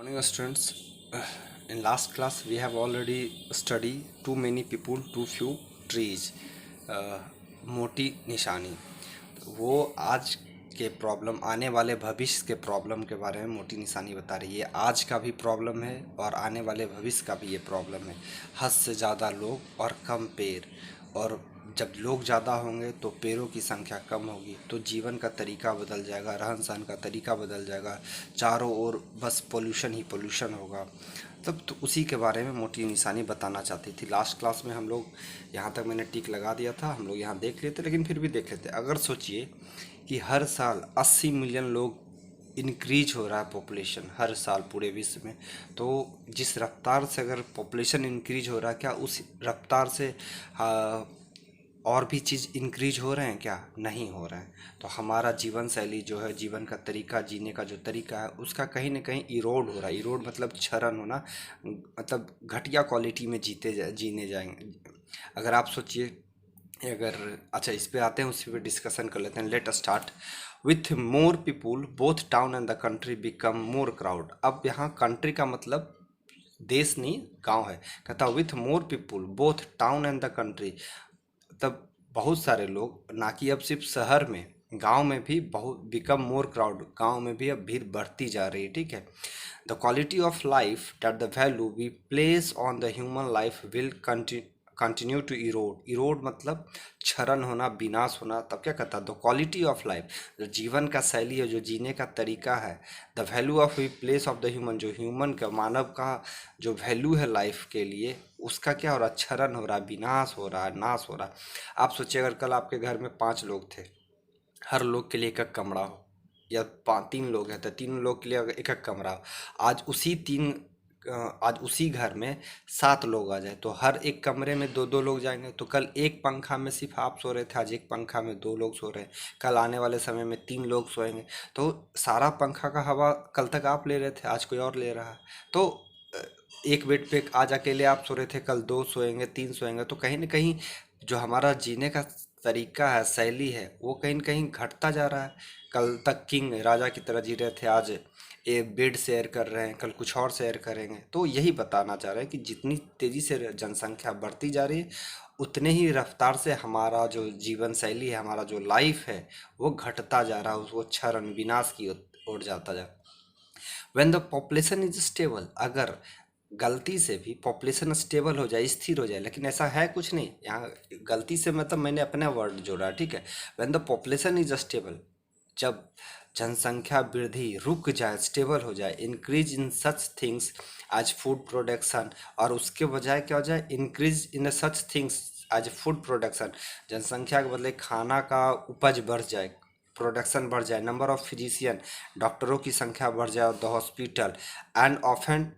Morning students. In last class we have already studied too many people, too few trees. मोटी निशानी वो आज के प्रॉब्लम, आने वाले भविष्य के प्रॉब्लम के बारे में मोटी निशानी बता रही है। आज का भी प्रॉब्लम है और आने वाले भविष्य का भी ये प्रॉब्लम है। हद से ज़्यादा लोग और कम पेड़, और जब लोग ज़्यादा होंगे तो पेड़ों की संख्या कम होगी, तो जीवन का तरीका बदल जाएगा, रहन सहन का तरीका बदल जाएगा, चारों ओर बस पोल्यूशन ही पोल्यूशन होगा। तब तो उसी के बारे में मोटी निशानी बताना चाहती थी। लास्ट क्लास में हम लोग यहाँ तक मैंने टिक लगा दिया था, हम लोग यहाँ देख लेते, लेकिन फिर भी देख लेते। अगर सोचिए कि हर साल 80 मिलियन लोग इंक्रीज हो रहा है पॉपुलेशन हर साल पूरे विश्व में, तो जिस रफ्तार से अगर पॉपुलेशन इंक्रीज हो रहा है, क्या उस रफ्तार से और भी चीज़ इंक्रीज हो रहे हैं? क्या नहीं हो रहे हैं। तो हमारा जीवन शैली जो है, जीवन का तरीका, जीने का जो तरीका है, उसका कहीं ना कहीं इरोड हो रहा है। इरोड मतलब क्षरण होना, मतलब घटिया क्वालिटी में जीने जाएंगे। अगर आप सोचिए, अगर अच्छा इस पे आते हैं, उसी पे डिस्कशन कर लेते हैं। Let start with more people both town and the country become more crowd. अब यहाँ कंट्री का मतलब देश नहीं, गांव है। कहता with more people both town and the country, तब बहुत सारे लोग, ना कि अब सिर्फ शहर में, गांव में भी बहुत बिकम मोर क्राउड, गांव में भी अब भीड़ बढ़ती जा रही है। ठीक है। The quality of life that the value we place on the human life will continue to erode. Erode मतलब क्षरण होना, विनाश होना। तब क्या कहता है? द क्वालिटी ऑफ लाइफ, जो जीवन का शैली है, जो जीने का तरीका है, the value of we place of the human, जो ह्यूमन का, मानव का जो वैल्यू है लाइफ के लिए, उसका क्या हो रहा है? क्षरण हो रहा है, विनाश हो रहा है, नाश हो रहा है। आप सोचिए, अगर कल आपके घर में 5 लोग थे, हर लोग के लिए एक एक कमरा हो, या 3 लोग हैं तो 3 लोग के लिए एक एक कमरा हो। आज उसी तीन आज उसी घर में 7 लोग आ जाए तो हर एक कमरे में 2-2 लोग जाएंगे। तो कल एक पंखा में सिर्फ आप सो रहे थे, आज एक पंखा में 2 लोग सो रहे हैं। कल आने वाले समय में 3 लोग सोएंगे, तो सारा पंखा का हवा कल तक आप ले रहे थे, आज कोई और ले रहा है। तो अ, एक बेड पे आज अकेले आप सो रहे थे, कल 2 सोएंगे, 3 सोएंगे। तो कहीं ना कहीं जो हमारा जीने का तरीका है, शैली है, वो कहीं न कहीं घटता जा रहा है। कल तक किंग राजा की तरह जी रहे थे, आज ये बेड शेयर कर रहे हैं, कल कुछ और शेयर करेंगे। तो यही बताना चाह रहे हैं कि जितनी तेज़ी से जनसंख्या बढ़ती जा रही है, उतने ही रफ्तार से हमारा जो जीवन शैली है, हमारा जो लाइफ है, वो घटता जा रहा है, वो क्षरण विनाश की ओर जाता जा। When the population is stable, अगर गलती से भी पॉपुलेशन स्टेबल हो जाए, स्थिर हो जाए, लेकिन ऐसा है कुछ नहीं यहाँ। गलती से मतलब मैंने अपना वर्ड जोड़ा, ठीक है। When the population is stable, जब जनसंख्या वृद्धि रुक जाए, स्टेबल हो जाए, increase in such things as food production, और उसके बजाय क्या हो जाए? Increase in such things as food production, जनसंख्या के बदले खाना का उपज बढ़ जाए, प्रोडक्शन बढ़ जाए, नंबर ऑफ फिजिशियन, डॉक्टरों की संख्या बढ़ जाए, और the hospital and often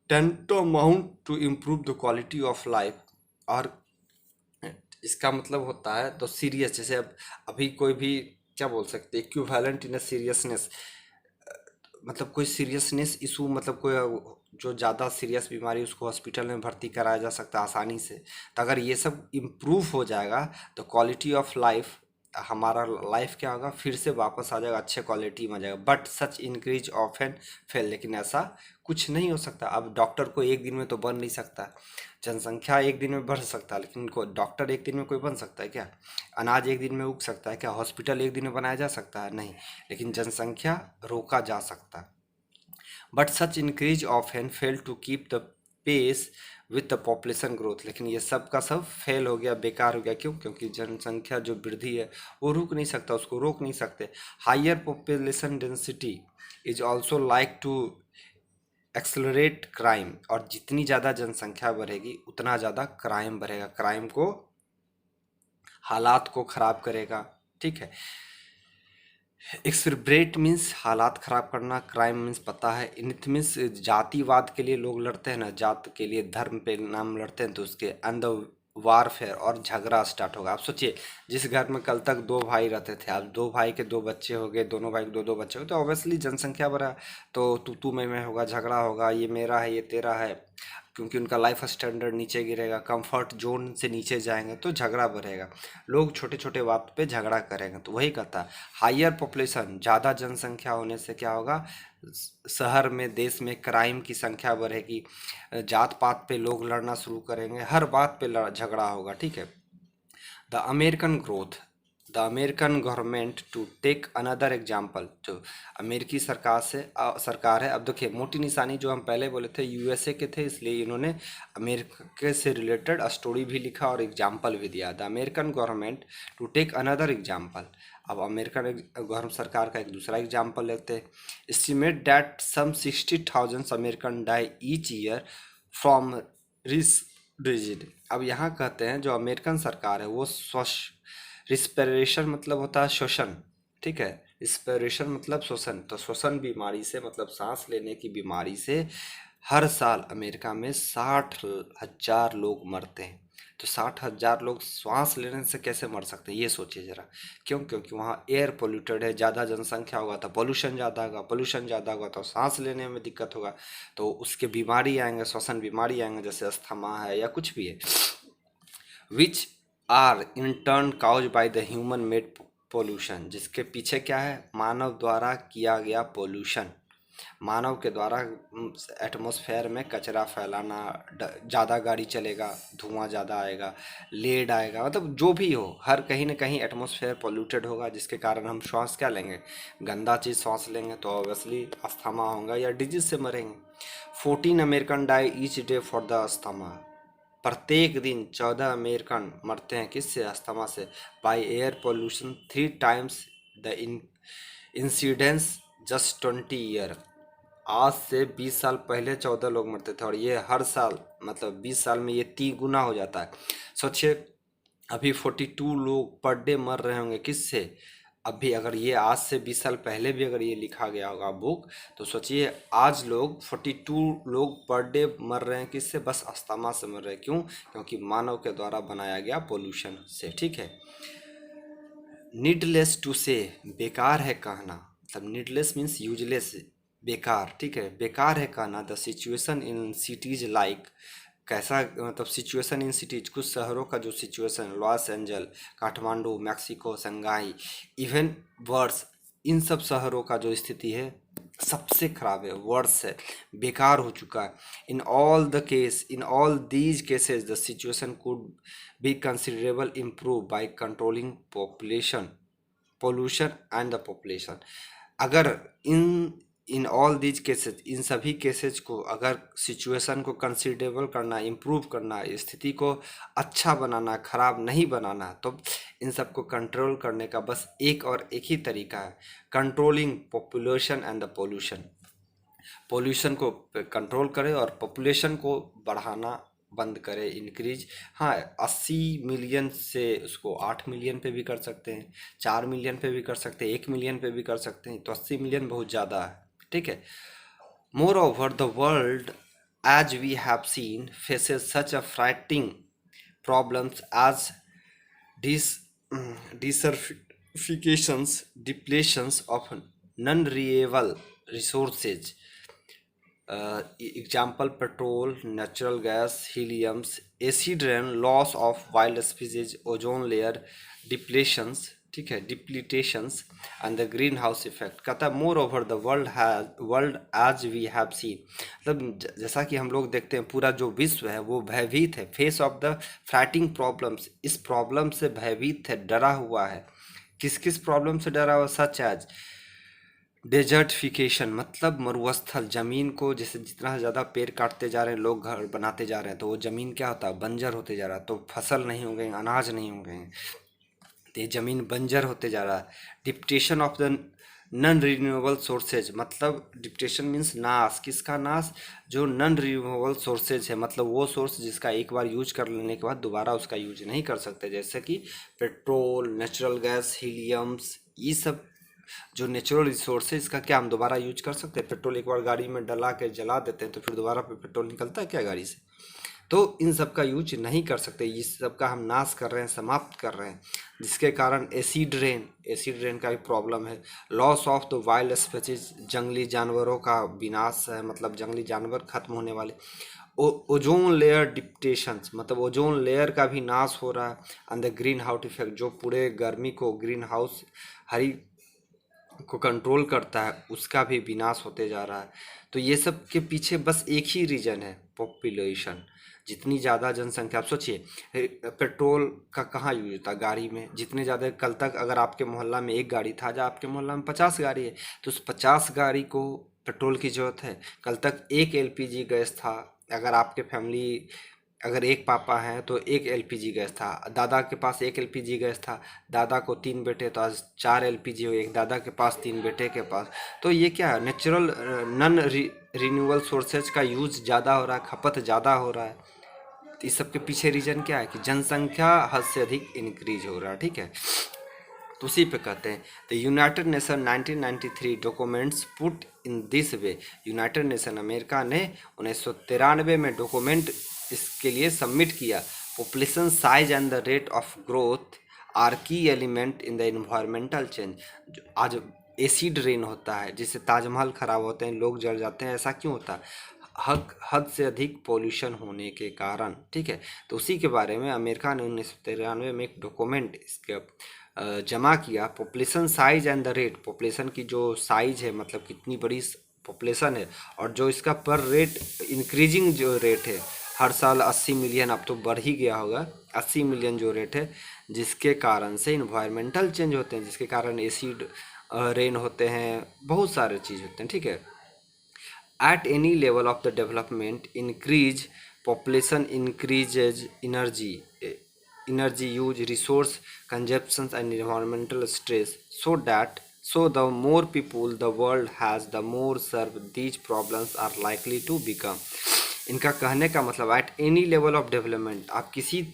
tend to amount to improve the quality of life. और इसका मतलब होता है तो सीरियस, जैसे अब अभी कोई भी क्या बोल सकते हैं, इक्विवेलेंट इन सीरियसनेस, मतलब कोई सीरियसनेस इशू, मतलब कोई जो ज़्यादा सीरियस बीमारी, उसको हॉस्पिटल में भर्ती कराया जा सकता है आसानी से। तो अगर ये सब इम्प्रूव हो जाएगा तो क्वालिटी ऑफ लाइफ, हमारा लाइफ क्या होगा? फिर से वापस आ जाएगा, अच्छे क्वालिटी में आ जाएगा। But such increase often fail, लेकिन ऐसा कुछ नहीं हो सकता। अब डॉक्टर को एक दिन में तो बन नहीं सकता, जनसंख्या एक दिन में बढ़ सकता है, लेकिन को डॉक्टर एक दिन में कोई बन सकता है क्या? अनाज एक दिन में उग सकता है क्या? हॉस्पिटल एक दिन में बनाया जा सकता है? नहीं। लेकिन जनसंख्या रोका जा सकता है। But such increase often fail to keep the pace with the population growth, लेकिन ये सब का सब फेल हो गया, बेकार हो गया। क्यों? क्योंकि जनसंख्या जो वृद्धि है वो रुक नहीं सकता, उसको रोक नहीं सकते। Higher population density is also like to accelerate crime, और जितनी ज़्यादा जनसंख्या बढ़ेगी उतना ज़्यादा क्राइम बढ़ेगा, क्राइम को, हालात को ख़राब करेगा। ठीक है। एक्सब्रेट मीन्स हालात ख़राब करना, क्राइम मीन्स पता है, इनिथ मीन्स जातिवाद के लिए लोग लड़ते हैं ना, जात के लिए, धर्म पे नाम लड़ते हैं, तो उसके एंड द वारफेयर, और झगड़ा स्टार्ट होगा। आप सोचिए, जिस घर में कल तक 2 भाई रहते थे, आज 2 भाई के 2 बच्चे हो गए, दोनों भाई के 2-2 बच्चे हो गए, तो ऑब्वियसली जनसंख्या बढ़ा, तो तू मैं होगा, झगड़ा होगा, ये मेरा है, ये तेरा है। क्योंकि उनका लाइफ स्टैंडर्ड नीचे गिरेगा, कंफर्ट जोन से नीचे जाएंगे तो झगड़ा बढ़ेगा, लोग छोटे छोटे बात पे झगड़ा करेंगे। तो वही कहता है हायर पॉपुलेशन, ज़्यादा जनसंख्या होने से क्या होगा, शहर में देश में क्राइम की संख्या बढ़ेगी, जात पात पे लोग लड़ना शुरू करेंगे, हर बात पे झगड़ा होगा। ठीक है। The American growth, the American government to take another example, जो अमेरिकी सरकार है। अब देखिए मोटी निशानी जो हम पहले बोले थे यूएसए के थे, इसलिए इन्होंने अमेरिका से रिलेटेड स्टोरी भी लिखा और एग्जाम्पल भी दिया। The American government to take another example, अब अमेरिकन गवर्नमेंट सरकार का एक दूसरा एग्जाम्पल लेते हैं। Estimate that some 60,000 American die each year from रिस डिजिट। अब यहाँ कहते हैं जो अमेरिकन सरकार है वो रिस्पिरेशन मतलब होता है शोषण, ठीक है, रिस्पिरेशन मतलब श्वसन, तो श्वसन बीमारी से मतलब सांस लेने की बीमारी से हर साल अमेरिका में 60,000 लोग मरते हैं। तो 60,000 लोग श्वास लेने से कैसे मर सकते हैं ये सोचिए जरा। क्यों? क्योंकि वहाँ एयर पोल्यूटेड है, ज़्यादा जनसंख्या होगा तो पोल्यूशन ज़्यादा होगा, पोल्यूशन ज़्यादा होगा तो सांस लेने में दिक्कत होगा, तो उसके बीमारी आएंगे, श्वसन बीमारी आएंगे, जैसे अस्थमा है या कुछ भी है। Which are in turn cause by the human made pollution, जिसके पीछे क्या है, मानव द्वारा किया गया पोल्यूशन, मानव के द्वारा एटमॉस्फेयर में कचरा फैलाना, ज़्यादा गाड़ी चलेगा धुआं ज़्यादा आएगा, लेड आएगा, मतलब जो भी हो, हर कहीं ना कहीं एटमॉस्फेयर पोल्यूटेड होगा, जिसके कारण हम श्वास क्या लेंगे, गंदा चीज़ श्वास लेंगे तो ऑब्वियसली अस्थमा होगा या डिजीज से मरेंगे। 14 American die each day for the asthma, प्रत्येक दिन 14 अमेरिकन मरते हैं किससे, अस्थमा से। By air pollution 3 times the incidence just 20 year, आज से 20 साल पहले 14 लोग मरते थे और ये हर साल मतलब 20 साल में ये 3 गुना हो जाता है। सोचिए अभी 42 लोग पर डे मर रहे होंगे किससे, अभी अगर ये आज से 20 साल पहले भी अगर ये लिखा गया होगा बुक, तो सोचिए आज लोग 42 लोग पर डे मर रहे हैं किससे, बस अस्थमा से मर रहे हैं। क्यों? क्योंकि मानव के द्वारा बनाया गया पोल्यूशन से। ठीक है। नीडलेस टू से, बेकार है कहना, मतलब नीडलेस मीन्स यूजलेस, बेकार, ठीक है, बेकार है कहना। The situation in cities like, कैसा मतलब सिचुएशन इन सिटीज, कुछ शहरों का जो situation, Los Angeles, Kathmandu, Mexico, Shanghai, even worse, इन सब शहरों का जो स्थिति है सबसे खराब है, वर्स है, बेकार हो चुका है। In all these cases the situation could be considerable improve by controlling pollution and the population. अगर इन ऑल दीज केसेस, इन सभी केसेस को अगर सिचुएशन को कंसिडरेबल करना, इम्प्रूव करना, स्थिति को अच्छा बनाना, खराब नहीं बनाना, तो इन सब को कंट्रोल करने का बस एक और एक ही तरीका है, controlling population and the pollution. Pollution को कंट्रोल करे और पॉपुलेशन को बढ़ाना बंद करे, इंक्रीज। हाँ 80 मिलियन से उसको 8 मिलियन पे भी कर सकते हैं, 4 मिलियन पे भी कर सकते हैं, 1 मिलियन पे भी कर सकते हैं, तो 80 मिलियन बहुत ज़्यादा है। ठीक है। More over the world as we have seen faces such a frightening problems as dis desertifications, depletions of non-renewable resources, example petrol, natural gas, heliums, acid rain, loss of wild species, ozone layer depletions, ठीक है, depletions and the greenhouse effect. कहता है more over the world as we have seen, मतलब जैसा कि हम लोग देखते हैं पूरा जो विश्व है वो भयभीत है, फेस ऑफ द फ्राइटिंग प्रॉब्लम्स, इस प्रॉब्लम से भयभीत है, डरा हुआ है। किस किस प्रॉब्लम से डरा हुआ? सच एज डेजर्टिफिकेशन, मतलब मरुस्थल, ज़मीन को जैसे जितना ज़्यादा पेड़ काटते जा रहे हैं लोग, घर बनाते जा रहे हैं, तो वो ज़मीन क्या होता है, बंजर होते जा रहा है, तो फसल नहीं होंगे, अनाज नहीं होंगे, तो ये ज़मीन बंजर होते जा रहा है। Depletion of the non renewable sources, मतलब डिप्टेशन मीन्स नाश, किसका नाश? जो नॉन रिन्यूएबल सोर्सेज है, मतलब वो सोर्स जिसका एक बार यूज कर लेने के बाद दोबारा उसका यूज नहीं कर सकते, जैसे कि पेट्रोल, नेचुरल गैस, हीलियम्स, ये सब जो नेचुरल रिसोर्स है इसका क्या हम दोबारा यूज कर सकते हैं? पेट्रोल एक बार गाड़ी में डला के जला देते हैं तो फिर दोबारा पेट्रोल निकलता है क्या गाड़ी से? तो इन सब का यूज नहीं कर सकते, इस सब का हम नाश कर रहे हैं, समाप्त कर रहे हैं, जिसके कारण एसिड रेन का भी प्रॉब्लम है। Loss of the wild species, जंगली जानवरों का विनाश है, मतलब जंगली जानवर खत्म होने वाले। ओजोन लेयर डिप्टेशंस, मतलब ओजोन लेयर का भी नाश हो रहा है। And the greenhouse effect, जो पूरे गर्मी को ग्रीन हाउस हरी को कंट्रोल करता है, उसका भी विनाश होते जा रहा है। तो ये सब के पीछे बस एक ही रीजन है, पॉपुलेशन। जितनी ज़्यादा जनसंख्या, आप सोचिए पेट्रोल का कहाँ यूज होता है, गाड़ी में। जितने ज़्यादा, कल तक अगर आपके मोहल्ला में एक गाड़ी था, आज आपके मोहल्ला में 50 गाड़ी है, तो उस 50 गाड़ी को पेट्रोल की ज़रूरत है। कल तक एक एलपीजी गैस था, अगर आपके फैमिली, अगर एक पापा हैं तो एक एलपीजी गैस था, दादा के पास एक एलपीजी गैस था, दादा को 3 बेटे तो आज 4 एलपीजी हो, एक दादा के पास 3 बेटे के पास। तो ये क्या है, नेचुरल नॉन रिन्यूएबल सोर्सेज का यूज ज़्यादा हो रहा है, खपत ज़्यादा हो रहा है। तो इस सब के पीछे रीजन क्या है कि जनसंख्या हद से अधिक इंक्रीज हो रहा है, ठीक है। तो उसी पे कहते हैं the United Nation 1993 documents put in this way. United Nation America ने 1993 में डॉक्यूमेंट इसके लिए सबमिट किया। Population size and the rate of growth are key element in the environmental change. आज एसिड रेन होता है, जिससे ताजमहल खराब होते हैं, लोग जल जाते हैं, ऐसा क्यों होता है? हद से अधिक पॉल्यूशन होने के कारण, ठीक है। तो उसी के बारे में अमेरिका ने 1993 में एक डॉक्यूमेंट इसके जमा किया। Population size and the rate, population की जो साइज है, मतलब कितनी बड़ी पॉपुलेशन है, और जो इसका पर रेट इंक्रीजिंग जो रेट है, हर साल 80 मिलियन, अब तो बढ़ ही गया होगा, 80 मिलियन जो रेट है, जिसके कारण से इन्वायरमेंटल चेंज होते हैं, जिसके कारण एसिड रेन होते हैं, बहुत सारे चीज़ होते हैं, ठीक है। At any level of the development, increase population increases energy use, resource consumption and environmental stress. So the more people the world has, the more serve these problems are likely to become. इनका कहने का मतलब at any level of development, आप किसी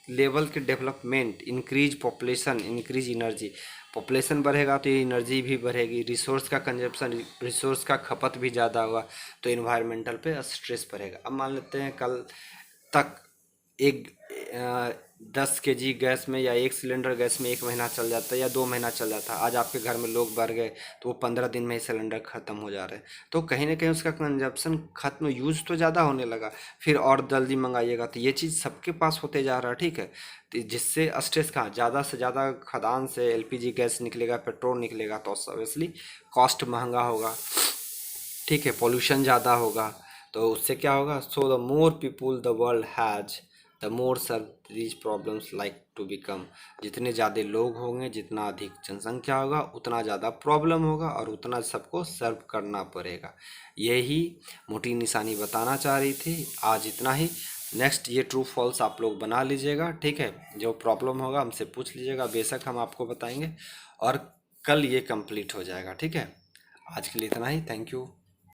level के development, increase population, increase energy, population बढ़ेगा तो ये एनर्जी भी बढ़ेगी, रिसोर्स का कंजप्शन, रिसोर्स का खपत भी ज़्यादा होगा, तो इन्वायरमेंटल पे स्ट्रेस बढ़ेगा। अब मान लेते हैं कल तक एक 10 kg गैस में या एक सिलेंडर गैस में 1 महीना चल जाता है या 2 महीना चल जाता है, आज आपके घर में लोग बढ़ गए तो वो 15 दिन में ही सिलेंडर ख़त्म हो जा रहे हैं। तो कहीं ना कहीं उसका कंजप्शन खत्म, यूज़ तो ज़्यादा होने लगा, फिर और जल्दी मंगाइएगा, तो ये चीज़ सबके पास होते जा रहा है, ठीक है। तो जिससे स्ट्रेस कहाँ, ज़्यादा से ज़्यादा खदान से एलपीजी गैस निकलेगा, पेट्रोल निकलेगा, तो ऑब्वियसली कॉस्ट महंगा होगा, ठीक है, पॉल्यूशन ज़्यादा होगा। तो उससे क्या होगा, so the more people the world has, the more serve these problems like to become. जितने ज़्यादा लोग होंगे, जितना अधिक जनसंख्या होगा, उतना ज़्यादा प्रॉब्लम होगा और उतना सबको सर्व करना पड़ेगा। यही मोटी निशानी बताना चाह रही थी। आज इतना ही। नेक्स्ट ये ट्रू फॉल्स आप लोग बना लीजिएगा, ठीक है। जो प्रॉब्लम होगा हमसे पूछ लीजिएगा, बेशक हम आपको बताएंगे, और कल ये कंप्लीट हो जाएगा, ठीक है। आज के लिए इतना ही, थैंक यू।